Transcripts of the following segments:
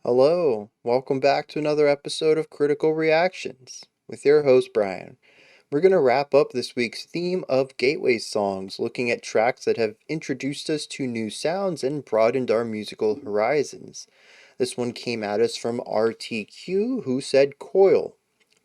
Hello, welcome back to another episode of Critical Reactions with your host Bryan. We're going to wrap up this week's theme of gateway songs, looking at tracks that have introduced us to new sounds and broadened our musical horizons. This one came at us from RTQ, who said Coil.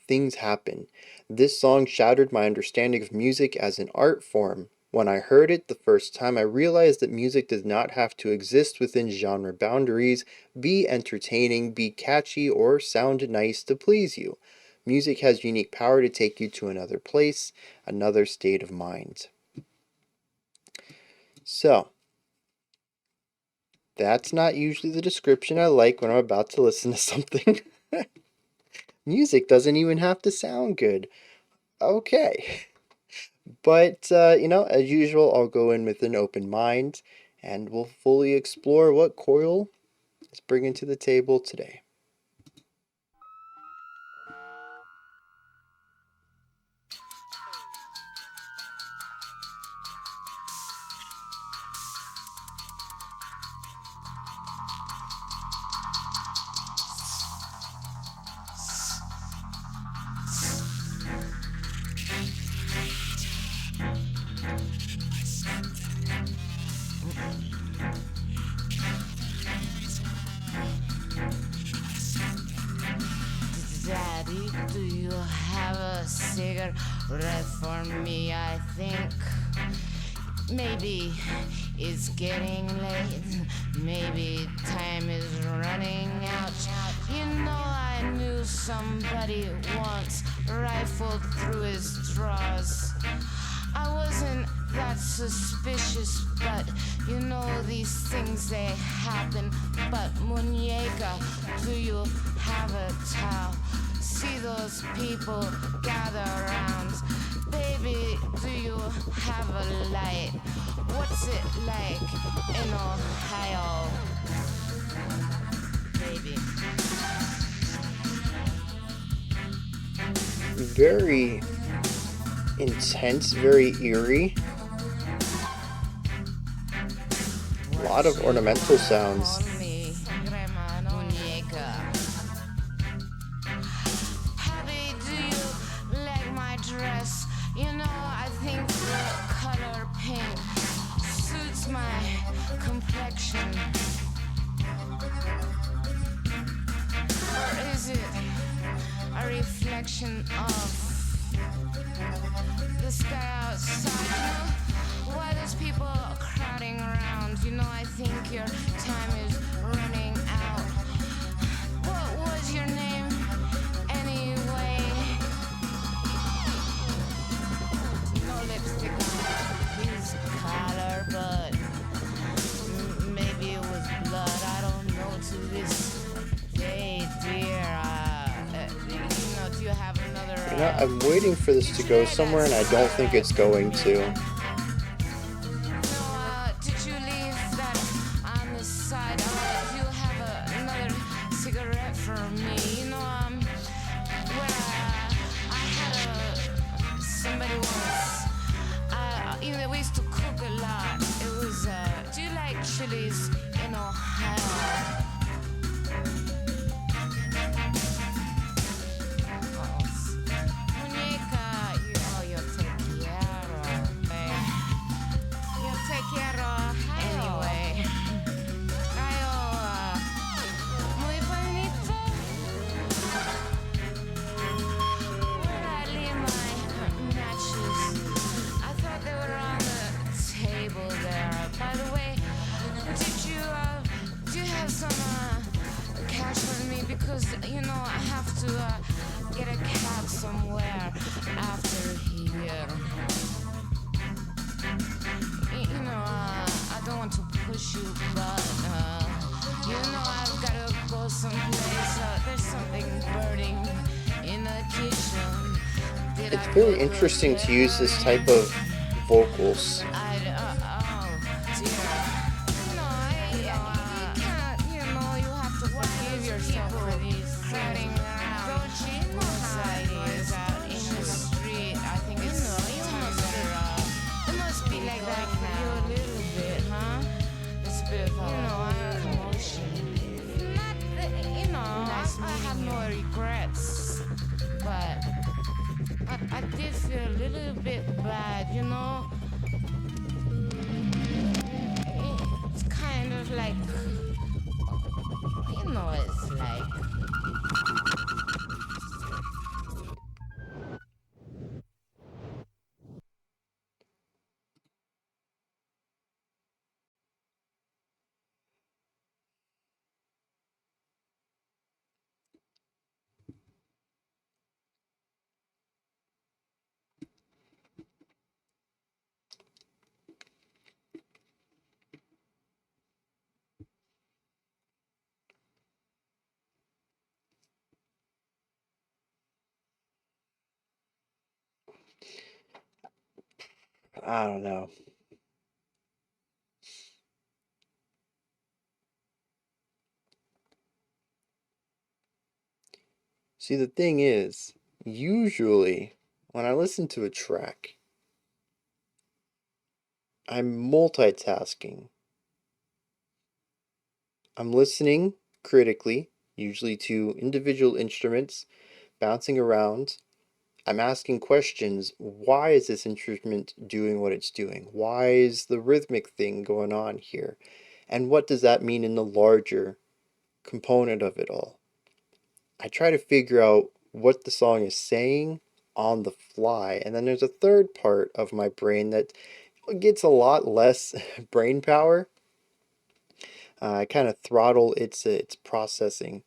Things happen. This song shattered my understanding of music as an art form. When I heard it the first time, I realized that music does not have to exist within genre boundaries, be entertaining, be catchy, or sound nice to please you. Music has unique power to take you to another place, another state of mind. So, that's not usually the description I like when I'm about to listen to something. Music doesn't even have to sound good. Okay. But, as usual, I'll go in with an open mind and we'll fully explore what Coil is bringing to the table today. Daddy, do you have a cigarette for me? I think maybe it's getting late. Maybe time is running out. You know, I knew somebody once rifled through his drawers. I wasn't that suspicious, but you know these things, they happen. But Muñeca, do you have a towel? See those people gather around. Baby, do you have a light? What's it like in Ohio? Baby. Very intense, very eerie. A lot of ornamental sounds. You know, I think the color pink suits my complexion. Or is it a reflection of the sky outside? You know, why those people are crowding around? You know, I think your time is running out. What was your name anyway? Lipstick on his collar, but maybe it was blood. I don't know to this day, dear. Do you have another? I'm waiting for this to go somewhere and I don't think it's going to. Did you leave that on the side? Do you have another cigarette for me? You know, where I had somebody once. We used to cook a lot. It was, do you like chilies in Ohio? Muñeca, you te quiero, babe. Yo te quiero, anyway. Muy bonito. Where'd I leave my matches? I thought they were on the table there. By the way, do you have some cash for me? Because, you know, I have to get a cab somewhere after here. You know, I don't want to push you, but, you know, I've got to go someplace. There's something burning in the kitchen. It's very interesting to use this type of vocals. feel a little bit bad, you know? It's kind of like, you know, it's like. I don't know. See, the thing is, usually when I listen to a track, I'm multitasking. I'm listening critically, usually to individual instruments bouncing around. I'm asking questions. Why is this instrument doing what it's doing? Why is the rhythmic thing going on here? And what does that mean in the larger component of it all? I try to figure out what the song is saying on the fly. And then there's a third part of my brain that gets a lot less brain power. I kind of throttle its processing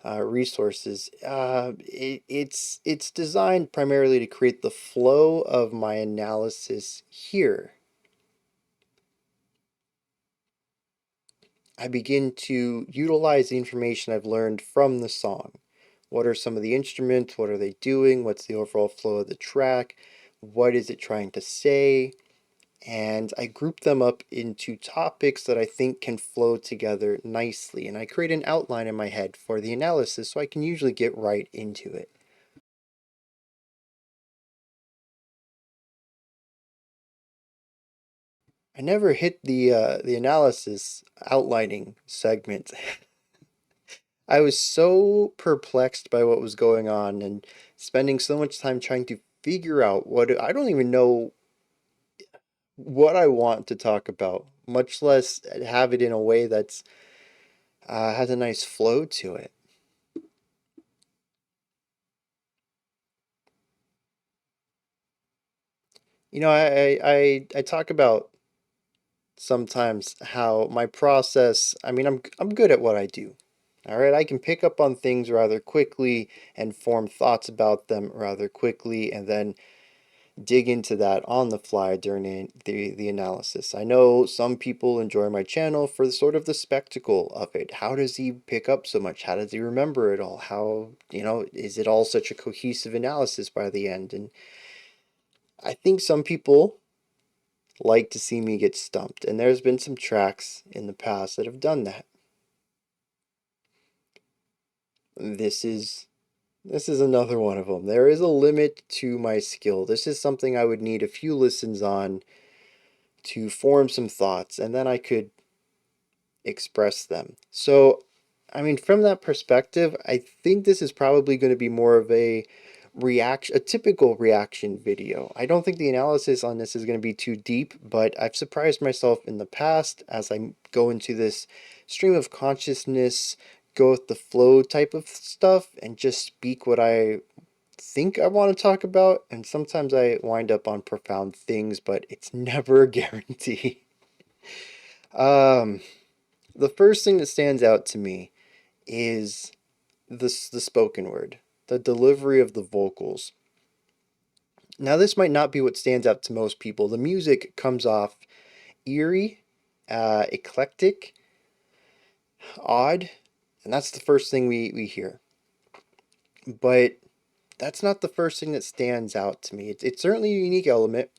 resources. It's designed primarily to create the flow of my analysis here. I begin to utilize the information I've learned from the song. What are some of the instruments? What are they doing? What's the overall flow of the track? What is it trying to say? And I group them up into topics that I think can flow together nicely. And I create an outline in my head for the analysis so I can usually get right into it. I never hit the analysis outlining segment. I was so perplexed by what was going on and spending so much time trying to figure out what I don't even know what I want to talk about, much less have it in a way that's has a nice flow to it. You know, I talk about sometimes how my process, I mean, I'm good at what I do. All right, I can pick up on things rather quickly and form thoughts about them rather quickly and then dig into that on the fly during the analysis. I know some people enjoy my channel for the sort of the spectacle of it. How does he pick up so much? How does he remember it all? How, is it all such a cohesive analysis by the end? And I think some people like to see me get stumped, and there's been some tracks in the past that have done that. This is this is another one of them. There is a limit to my skill. This is something I would need a few listens on to form some thoughts, and then I could express them. So, I mean, from that perspective, I think this is probably going to be more of a typical reaction video. I don't think the analysis on this is going to be too deep, but I've surprised myself in the past as I go into this stream of consciousness, go with the flow type of stuff, and just speak what I think I want to talk about. And sometimes I wind up on profound things, but it's never a guarantee. Um, the first thing that stands out to me is the spoken word, the delivery of the vocals. Now, this might not be what stands out to most people. The music comes off eerie, eclectic, odd, and that's the first thing we hear. But that's not the first thing that stands out to me. It's certainly a unique element,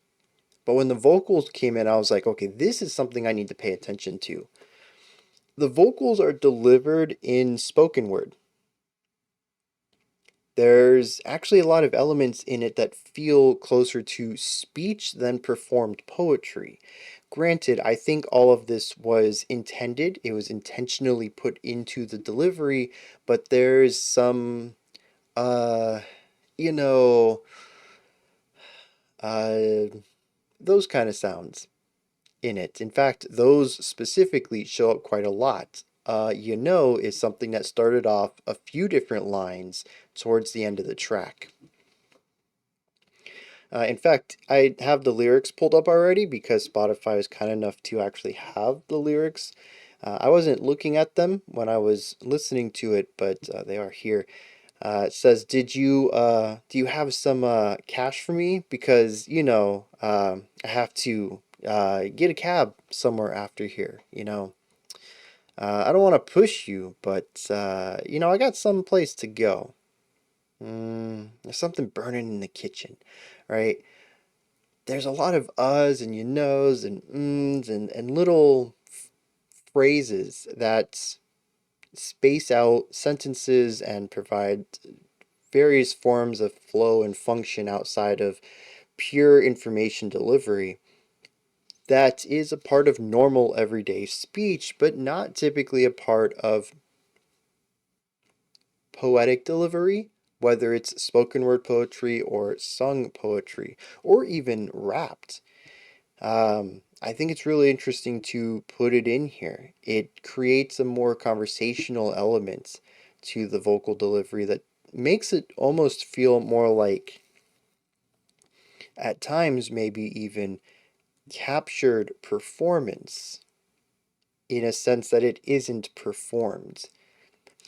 but when the vocals came in, I was like, okay, this is something I need to pay attention to. The vocals are delivered in spoken word. There's actually a lot of elements in it that feel closer to speech than performed poetry. Granted, I think all of this was intended, it was intentionally put into the delivery, but there's some, uh, you know, uh, those kind of sounds in it. In fact, those specifically show up quite a lot. Is something that started off a few different lines towards the end of the track. In fact, I have the lyrics pulled up already because Spotify is kind enough to actually have the lyrics. I wasn't looking at them when I was listening to it, but they are here. It says, do you have some cash for me? Because, I have to get a cab somewhere after here, I don't want to push you, but, I got some place to go. There's something burning in the kitchen, right? There's a lot of uhs and you knows and ums and little phrases that space out sentences and provide various forms of flow and function outside of pure information delivery that is a part of normal everyday speech, but not typically a part of poetic delivery, whether it's spoken word poetry or sung poetry, or even rapped. I think it's really interesting to put it in here. It creates a more conversational element to the vocal delivery that makes it almost feel more like, at times, maybe even captured performance in a sense that it isn't performed.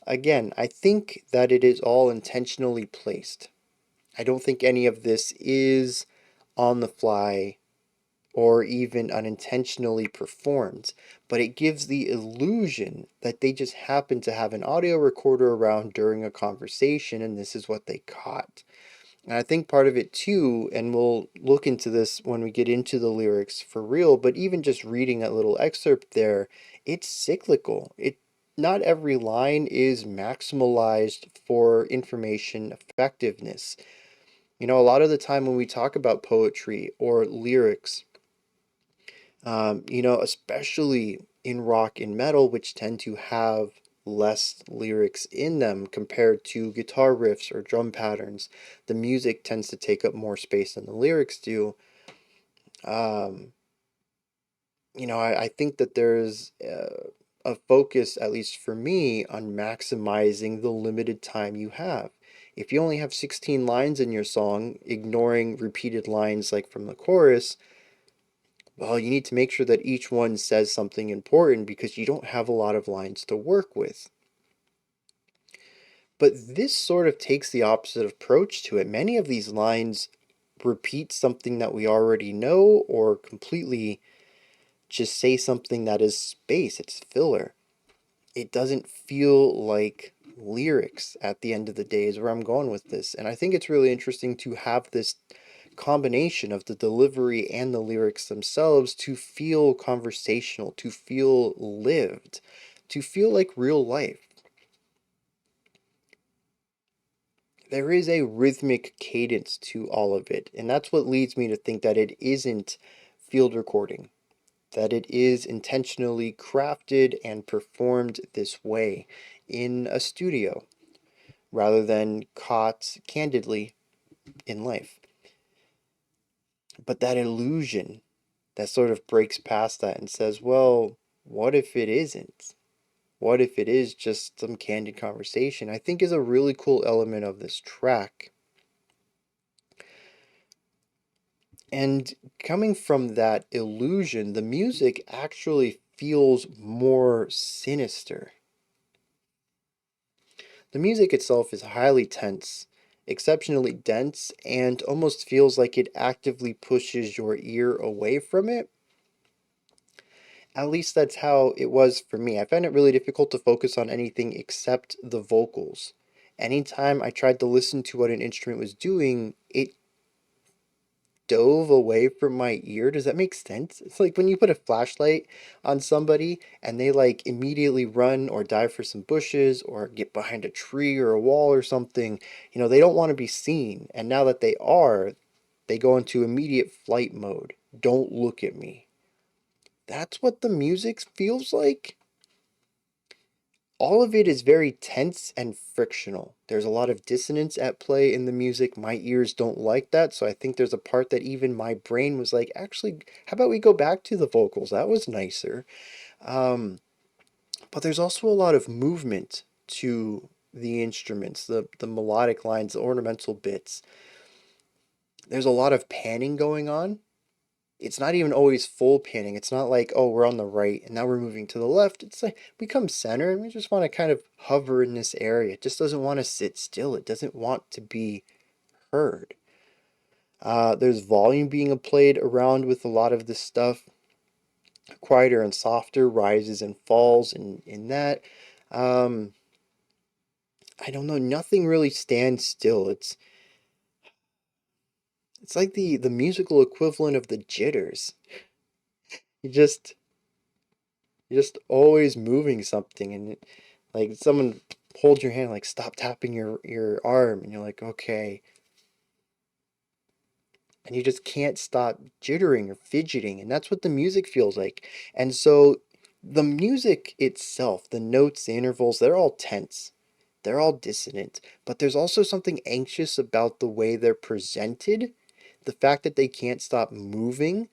Again, I think that it is all intentionally placed. I don't think any of this is on the fly or even unintentionally performed, but it gives the illusion that they just happened to have an audio recorder around during a conversation and this is what they caught. And I think part of it too, and we'll look into this when we get into the lyrics for real, but even just reading that little excerpt there, it's cyclical. Not every line is maximalized for information effectiveness. A lot of the time when we talk about poetry or lyrics, especially in rock and metal, which tend to have less lyrics in them compared to guitar riffs or drum patterns. The music tends to take up more space than the lyrics do. Um, I think that there's a focus, at least for me, on maximizing the limited time you have. If you only have 16 lines in your song, ignoring repeated lines like from the chorus, well, you need to make sure that each one says something important because you don't have a lot of lines to work with. But this sort of takes the opposite approach to it. Many of these lines repeat something that we already know or completely just say something that is space, it's filler. It doesn't feel like lyrics at the end of the day, is where I'm going with this. And I think it's really interesting to have this combination of the delivery and the lyrics themselves to feel conversational, to feel lived, to feel like real life. There is a rhythmic cadence to all of it, and that's what leads me to think that it isn't field recording, that it is intentionally crafted and performed this way in a studio rather than caught candidly in life. But that illusion that sort of breaks past that and says, well, what if it isn't? What if it is just some candid conversation? I think is a really cool element of this track. And coming from that illusion, the music actually feels more sinister. The music itself is highly tense, exceptionally dense, and almost feels like it actively pushes your ear away from it. At least that's how it was for me. I found it really difficult to focus on anything except the vocals. Anytime I tried to listen to what an instrument was doing, it dove away from my ear. Does that make sense? It's like when you put a flashlight on somebody and they like immediately run or dive for some bushes or get behind a tree or a wall or something. They don't want to be seen. And now that they are, they go into immediate flight mode. Don't look at me. That's what the music feels like. all of it is very tense and frictional. There's a lot of dissonance at play in the music. My ears don't like that, so I think there's a part that even my brain was like, actually, how about we go back to the vocals? That was nicer. Um, but there's also a lot of movement to the instruments, the melodic lines, the ornamental bits. There's a lot of panning going on. It's not even always full panning. It's not like, oh, we're on the right and now we're moving to the left. It's like we come center and we just want to kind of hover in this area. It just doesn't want to sit still. It doesn't want to be heard. There's volume being played around with a lot of this stuff. Quieter and softer rises and falls in that. Um, I don't know. Nothing really stands still. It's like the musical equivalent of the jitters. You just You're just always moving something, and like someone holds your hand, like stop tapping your arm, and you're like, okay, and you just can't stop jittering or fidgeting, and that's what the music feels like. And so the music itself, the notes, the intervals, they're all tense. They're all dissonant, but there's also something anxious about the way they're presented. The fact that they can't stop moving,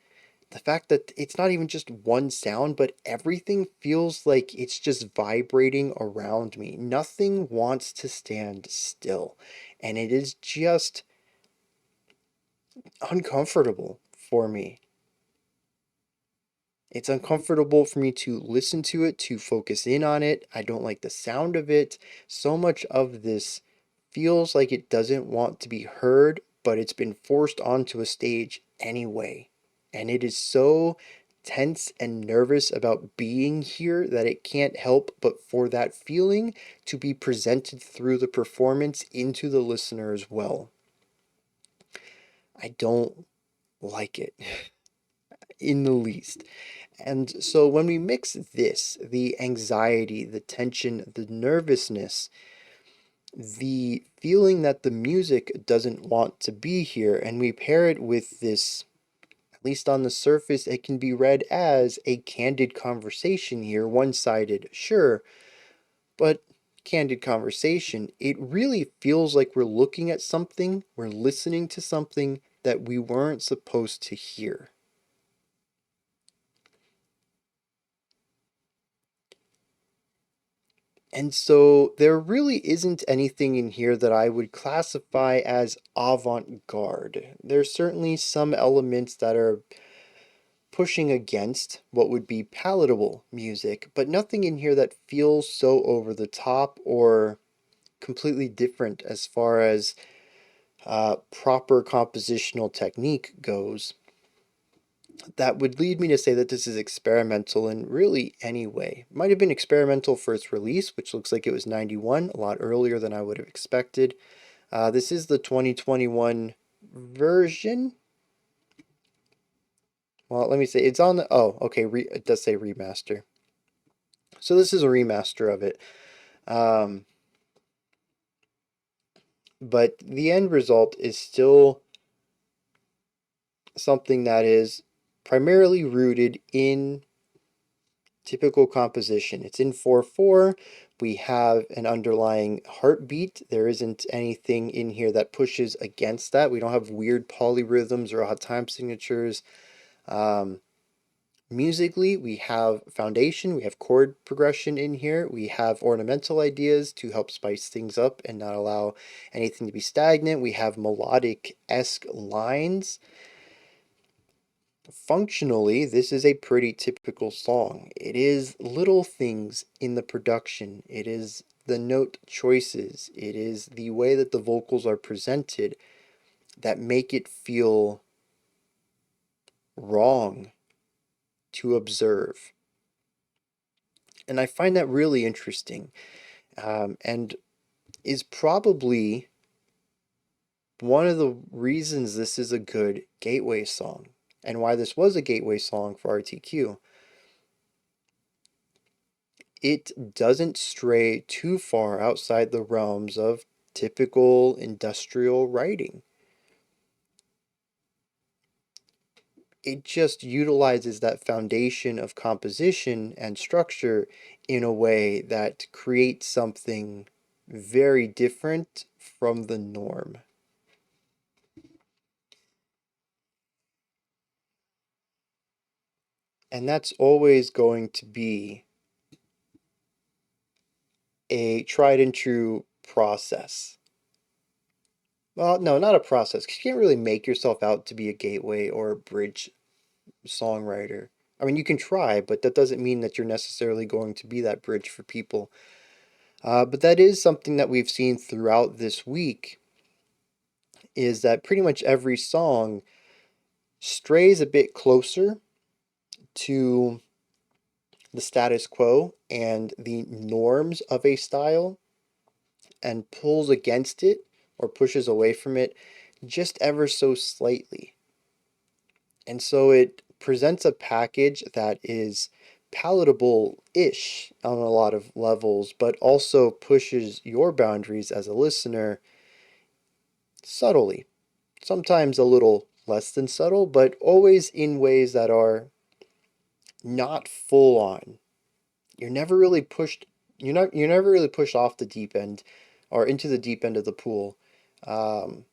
the fact that it's not even just one sound, but everything feels like it's just vibrating around me. Nothing wants to stand still. And it is just uncomfortable for me. It's uncomfortable for me to listen to it, to focus in on it. I don't like the sound of it. So much of this feels like it doesn't want to be heard, but it's been forced onto a stage anyway. And it is so tense and nervous about being here that it can't help but for that feeling to be presented through the performance into the listener as well. I don't like it in the least. And so when we mix this, the anxiety, the tension, the nervousness, the feeling that the music doesn't want to be here, and we pair it with this, at least on the surface, it can be read as a candid conversation here, one sided, sure, but candid conversation, it really feels like we're looking at something, we're listening to something that we weren't supposed to hear. And so there really isn't anything in here that I would classify as avant-garde. There's certainly some elements that are pushing against what would be palatable music, but nothing in here that feels so over the top or completely different as far as proper compositional technique goes. That would lead me to say that this is experimental in really any way. Might have been experimental for its release, which looks like it was 91, a lot earlier than I would have expected. This is the 2021 version. Well, let me say, it's on the, oh, okay, it does say remaster. So this is a remaster of it. Um, but the end result is still something that is primarily rooted in typical composition. It's in 4/4. We have an underlying heartbeat. There isn't anything in here that pushes against that. We don't have weird polyrhythms or odd time signatures. Um, Musically, we have foundation, we have chord progression in here, we have ornamental ideas to help spice things up and not allow anything to be stagnant. We have melodic-esque lines. Functionally, this is a pretty typical song. It is little things in the production. It is the note choices. It is the way that the vocals are presented that make it feel wrong to observe. And I find that really interesting, and is probably one of the reasons this is a good gateway song and why this was a gateway song for RTQ. It doesn't stray too far outside the realms of typical industrial writing. it just utilizes that foundation of composition and structure in a way that creates something very different from the norm. And that's always going to be a tried and true process. Well, no, not a process, 'cause you can't really make yourself out to be a gateway or a bridge songwriter. I mean, you can try, but that doesn't mean that you're necessarily going to be that bridge for people. But that is something that we've seen throughout this week, is that pretty much every song strays a bit closer to the status quo and the norms of a style and pulls against it or pushes away from it just ever so slightly. And so it presents a package that is palatable-ish on a lot of levels, but also pushes your boundaries as a listener subtly. Sometimes a little less than subtle, but always in ways that are not full on. You're never really pushed you're never really pushed off the deep end or into the deep end of the pool. Um,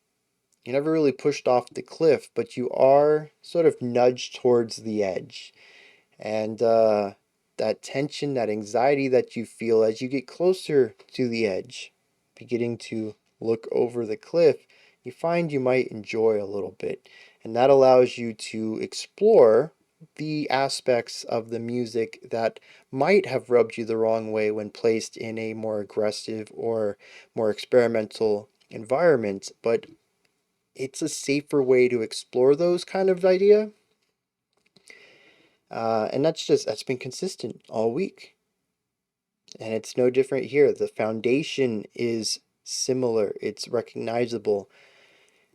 you're never really pushed off the cliff, but you are sort of nudged towards the edge. And that tension, that anxiety that you feel as you get closer to the edge, beginning to look over the cliff, you find you might enjoy a little bit. And that allows you to explore the aspects of the music that might have rubbed you the wrong way when placed in a more aggressive or more experimental environment. But it's a safer way to explore those kind of idea. And that's been consistent all week. And it's no different here. The foundation is similar, it's recognizable.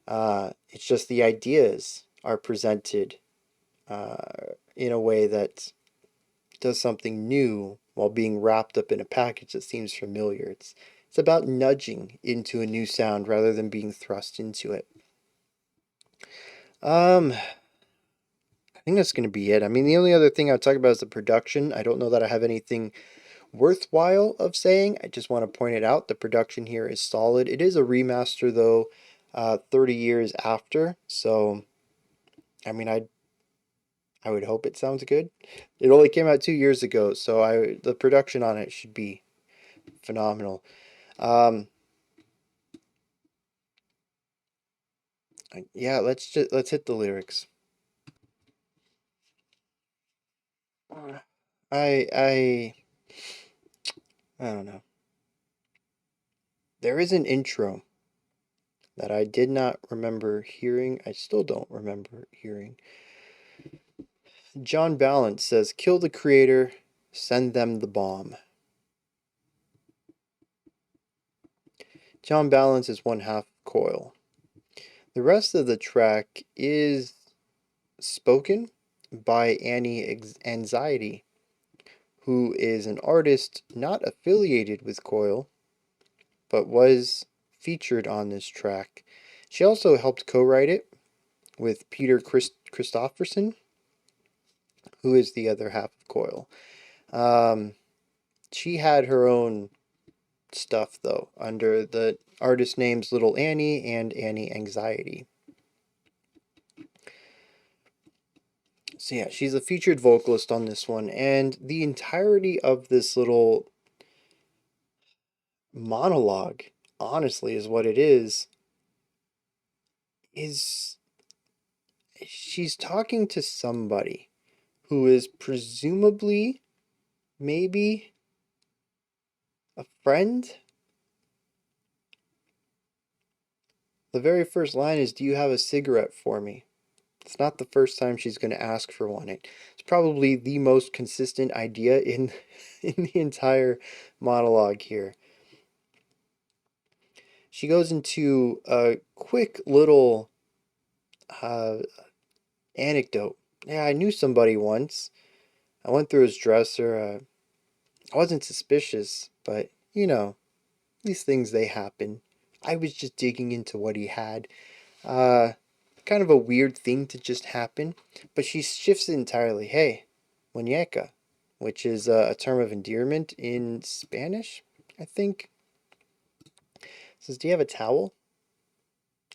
It's just the ideas are presented in a way that does something new while being wrapped up in a package that seems familiar. It's about nudging into a new sound rather than being thrust into it. I think that's going to be it. I mean, the only other thing I would talk about is the production. I don't know that I have anything worthwhile of saying. I just want to point it out. The production here is solid. It is a remaster though, 30 years after. So, I mean, I would hope it sounds good. It only came out 2 years ago, so the production on it should be phenomenal. Um, yeah, let's hit the lyrics. I I I don't know. There is an intro that I did not remember hearing. I still don't remember hearing. John Balance says, "Kill the creator, send them the bomb." John Balance is one half of Coil. The rest of the track is spoken by Annie Anxiety, who is an artist not affiliated with Coil, but was featured on this track. She also helped co-write it with Peter Christopherson, who is the other half of Coil. Um, she had her own stuff though under the artist names Little Annie and Annie Anxiety. So yeah, she's a featured vocalist on this one, and the entirety of this little monologue, honestly, is what it is she's talking to somebody who is presumably maybe a friend. The very first line is, "Do you have a cigarette for me?" It's not the first time she's going to ask for one. It's probably the most consistent idea in in the entire monologue here. She goes into a quick little uh, anecdote. Yeah, I knew somebody once. I went through his dresser. I wasn't suspicious, but these things they happen. I was just digging into what he had. Uh, kind of a weird thing to just happen, but she shifts it entirely. Hey, muñeca, which is a term of endearment in Spanish, I think. Says, do you have a towel?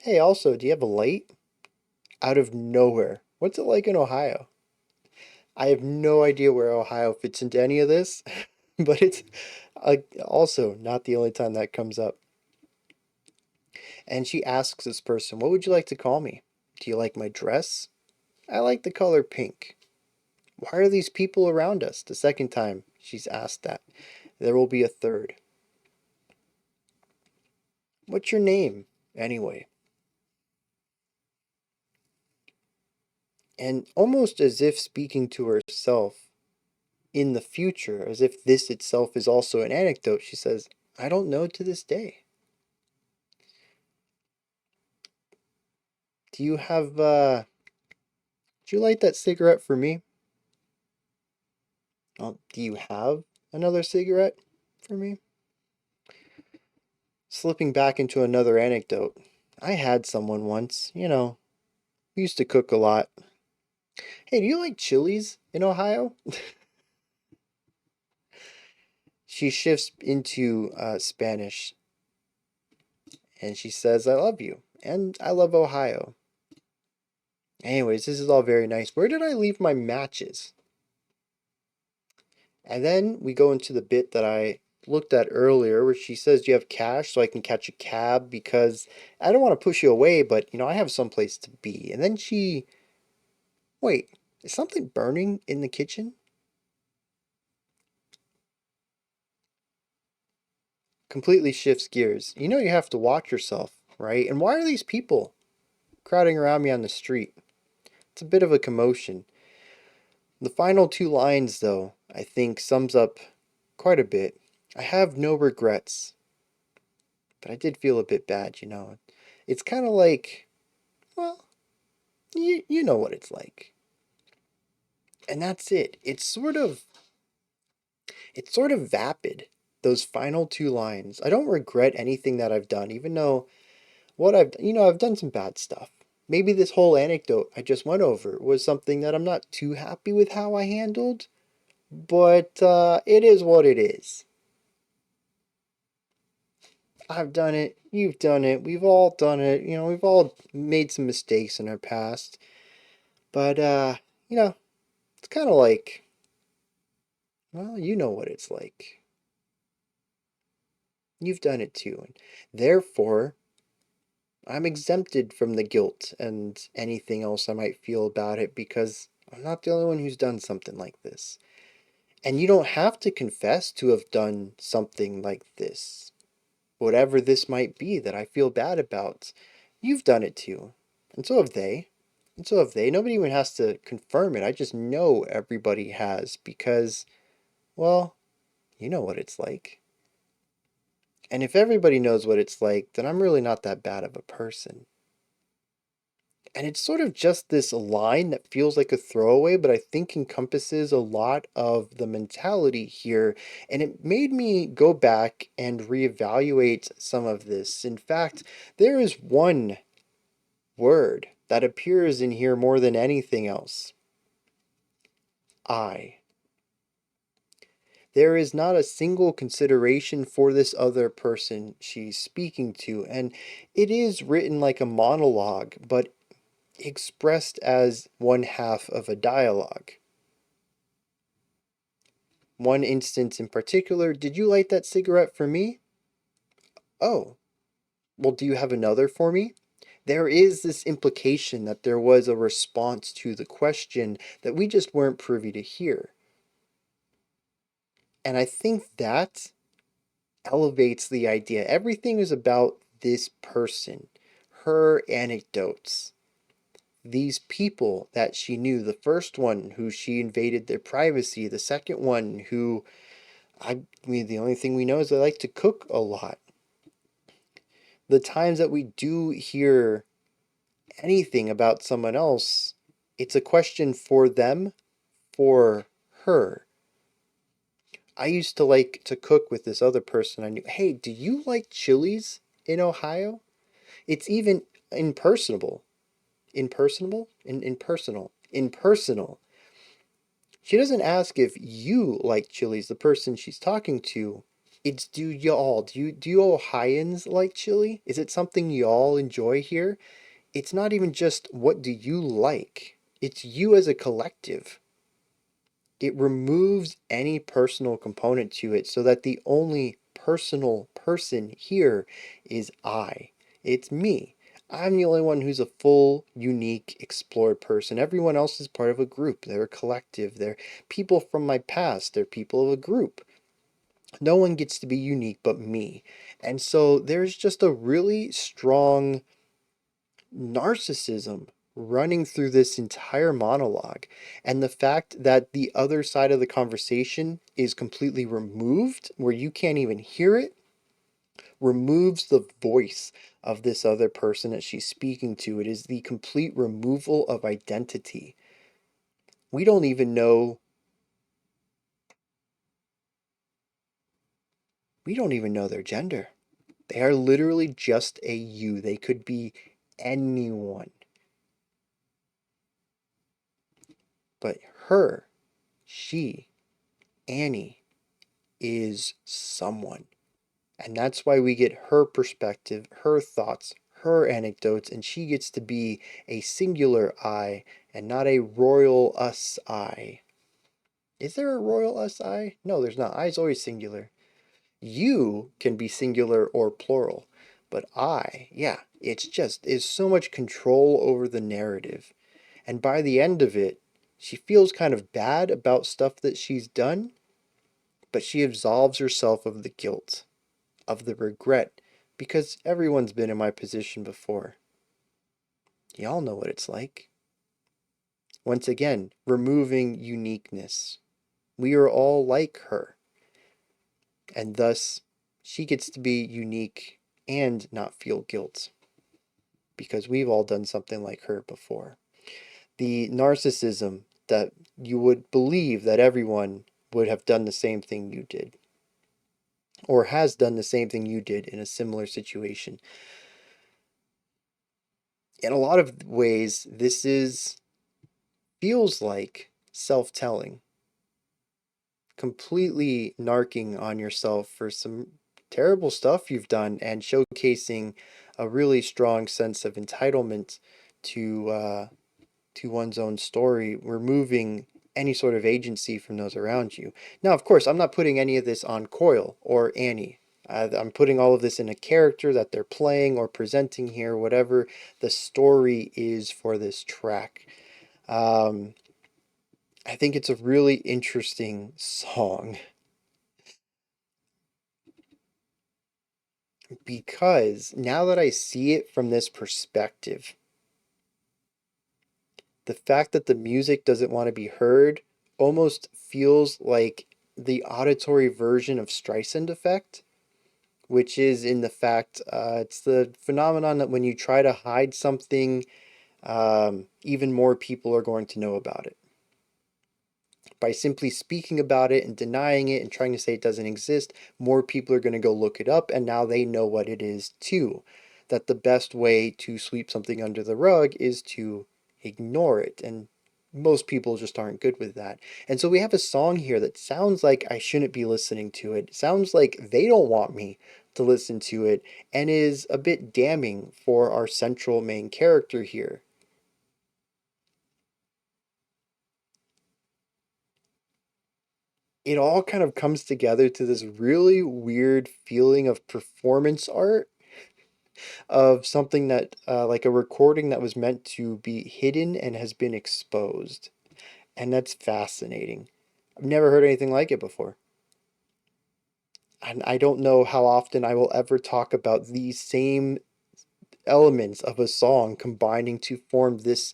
Hey, also, do you have a light? Out of nowhere. What's it like in Ohio? I have no idea where Ohio fits into any of this, but it's also not the only time that comes up. And she asks this person, what would you like to call me? Do you like my dress? I like the color pink. Why are these people around us? The second time she's asked that. There will be a third. What's your name, anyway? And almost as if speaking to herself in the future, as if this itself is also an anecdote, she says, I don't know to this day. Do you have, do you light that cigarette for me? Do you have another cigarette for me? Slipping back into another anecdote. I had someone once, we used to cook a lot. Hey, do you like chilies in Ohio? She shifts into Spanish and she says, I love you. And I love Ohio. Anyways, this is all very nice. Where did I leave my matches? And then we go into the bit that I looked at earlier where she says, do you have cash so I can catch a cab? Because I don't want to push you away, but, I have someplace to be. And then wait, is something burning in the kitchen? Completely shifts gears. You have to watch yourself, right? And why are these people crowding around me on the street? It's a bit of a commotion. The final two lines, though, I think sums up quite a bit. I have no regrets, but I did feel a bit bad. It's kind of like, well, you know what it's like. And that's it. It's sort of vapid. Those final two lines. I don't regret anything that I've done, even though I've done some bad stuff. Maybe this whole anecdote I just went over was something that I'm not too happy with how I handled, but it is what it is. I've done it, you've done it, we've all done it, we've all made some mistakes in our past. But it's kind of like, well, you know what it's like. You've done it too. And therefore, I'm exempted from the guilt and anything else I might feel about it because I'm not the only one who's done something like this. And you don't have to confess to have done something like this. Whatever this might be that I feel bad about, you've done it too. And so have they. And so have they. Nobody even has to confirm it. I just know everybody has because, well, you know what it's like. And if everybody knows what it's like, then I'm really not that bad of a person. And it's sort of just this line that feels like a throwaway, but I think encompasses a lot of the mentality here. And it made me go back and reevaluate some of this. In fact, there is one word that appears in here more than anything else. I. There is not a single consideration for this other person she's speaking to, and it is written like a monologue, but expressed as one half of a dialogue. One instance in particular, did you light that cigarette for me? Oh, well, do you have another for me? There is this implication that there was a response to the question that we just weren't privy to hear. And I think that elevates the idea. Everything is about this person, her anecdotes, these people that she knew. The first one who she invaded their privacy, the second one who, the only thing we know is they like to cook a lot. The times that we do hear anything about someone else, it's a question for them, for her. I used to like to cook with this other person I knew. Hey, do you like chilies in Ohio? It's even impersonable. impersonal, impersonal. She doesn't ask if you like chilies, the person she's talking to. It's do y'all, do you Ohioans like chili? Is it something y'all enjoy here? It's not even just what do you like. It's you as a collective. It removes any personal component to it so that the only personal person here is I. It's me. I'm the only one who's a full, unique, explored person. Everyone else is part of a group. They're a collective. They're people from my past. They're people of a group. No one gets to be unique but me. And so there's just a really strong narcissism running through this entire monologue. And the fact that the other side of the conversation is completely removed, where you can't even hear it, removes the voice of this other person that she's speaking to. It is the complete removal of identity. We don't even know. We don't even know their gender. They are literally just a you. They could be anyone. But her, she, Annie, is someone. And that's why we get her perspective, her thoughts, her anecdotes, and she gets to be a singular I and not a royal us I. Is there a royal us I? No, there's not. I is always singular. You can be singular or plural, but I, yeah, is so much control over the narrative. And by the end of it, she feels kind of bad about stuff that she's done, but she absolves herself of the guilt, of the regret, because everyone's been in my position before. Y'all know what it's like. Once again, removing uniqueness. We are all like her, and thus she gets to be unique and not feel guilt, because we've all done something like her before. The narcissism that you would believe that everyone would have done the same thing you did, or has done the same thing you did in a similar situation. In a lot of ways, this is feels like self-telling, completely narking on yourself for some terrible stuff you've done and showcasing a really strong sense of entitlement to one's own story, removing any sort of agency from those around you. Now, of course, I'm not putting any of this on Coil or Annie. I'm putting all of this in a character that they're playing or presenting here, whatever the story is for this track. Um, I think it's a really interesting song because now that I see it from this perspective, the fact that the music doesn't want to be heard almost feels like the auditory version of Streisand effect, which is in the fact it's the phenomenon that when you try to hide something, even more people are going to know about it. By simply speaking about it and denying it and trying to say it doesn't exist, more people are going to go look it up, and now they know what it is too. That the best way to sweep something under the rug is to ignore it, and most people just aren't good with that. And so we have a song here that sounds like I shouldn't be listening to it. It sounds like they don't want me to listen to it, and is a bit damning for our central main character here. It all kind of comes together to this really weird feeling of performance art, of something that like a recording that was meant to be hidden and has been exposed. And that's fascinating. I've never heard anything like it before. And I don't know how often I will ever talk about these same elements of a song combining to form this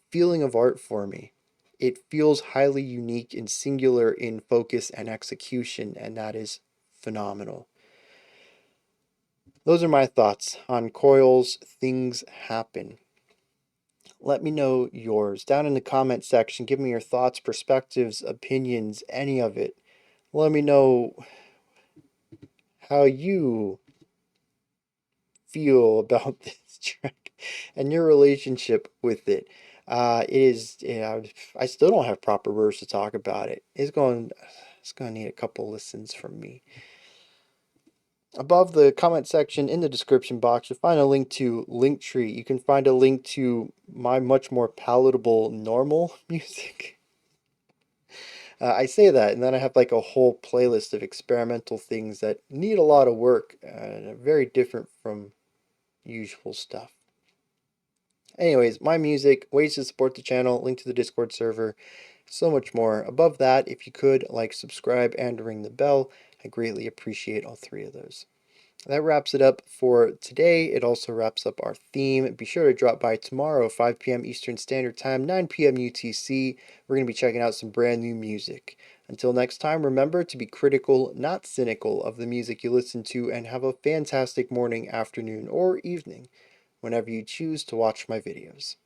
feeling of art for me. It feels highly unique and singular in focus and execution, and that is phenomenal. Those are my thoughts on Coil's Things Happen. Let me know yours down in the comment section. Give me your thoughts, perspectives, opinions, any of it. Let me know how you feel about this track. and your relationship with it. It is, I still don't have proper words to talk about it. It's going to need a couple listens from me. Above the comment section in the description box, you'll find a link to Linktree. You can find a link to my much more palatable normal music. I say that, and then I have like a whole playlist of experimental things that need a lot of work, very different from usual stuff. Anyways, my music, ways to support the channel, link to the Discord server, so much more. Above that, if you could, like, subscribe, and ring the bell, I greatly appreciate all three of those. That wraps it up for today. It also wraps up our theme. Be sure to drop by tomorrow, 5 p.m. Eastern Standard Time, 9 p.m. UTC. We're going to be checking out some brand new music. Until next time, remember to be critical, not cynical, of the music you listen to, and have a fantastic morning, afternoon, or evening whenever you choose to watch my videos.